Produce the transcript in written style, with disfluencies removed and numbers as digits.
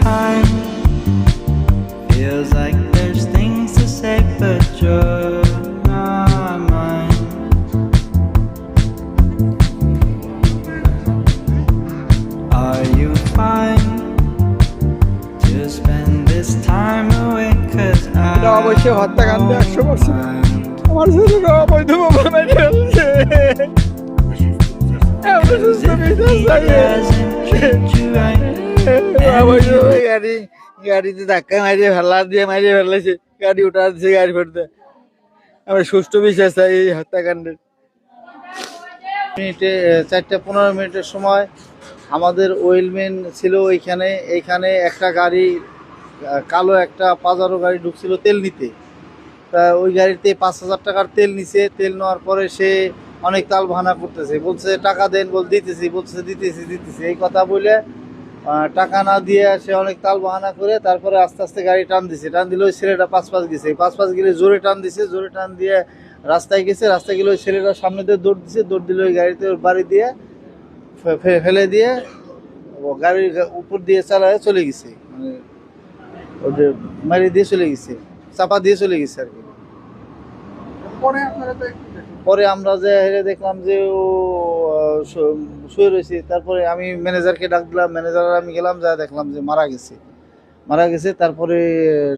time. Feels like there's things to say, but you're not mine. Are you fine to spend this time away? 'Cause এটা অবশ্যই হত্যাকাণ্ড 100%। আমার ছেলেকে অবৈধভাবে মেরে ফেলছে। আমরা সুস্থ বিচার চাই। অবৈধভাবে গাড়িতে ধাক্কা মারিয়ে মারিয়ে ফেলেছে, গাড়ি উঠা দিচ্ছে, গাড়ি ফেলতে। আমরা সুষ্ঠু বিচার চাই এই হত্যাকাণ্ডের। 4:15 সময় আমাদের ওয়েলম্যান ছিল এইখানে একটা গাড়ি, কালো একটা পাজারো গাড়ি ঢুকছিল তেল নিতে। তা ওই গাড়িতে 5,000 টাকার তেল নিছে। তেল নেওয়ার পরে সে অনেক তাল বাহানা করতেছে, বলছে টাকা দেন, দিতেছি, বলছে দিতেছি এই কথা বলে টাকা না দিয়ে সে অনেক তাল বাহানা করে তারপরে আস্তে আস্তে গাড়ি টান দিলে ওই ছেলেটা পাঁচ গেছে। পাঁচ গেলে জোরে টান দিয়ে রাস্তায় গেলে ওই ছেলেটা সামনে দিয়ে দৌড় দিলে ওই গাড়িতে ওর বাড়ি দিয়ে ফেলে দিয়ে গাড়ির উপর দিয়ে চালায় চলে গেছে, মানে ওদের মারি দিয়ে চলে গেছে, চাপা দিয়ে চলে গেছে আর কি। পরে আমরা যে দেখলাম যে ও শুয়ে রয়েছে। তারপরে আমি ম্যানেজারকে ডাক দিলাম, ম্যানেজার আমি গেলাম, যা দেখলাম যে মারা গেছে। তারপরে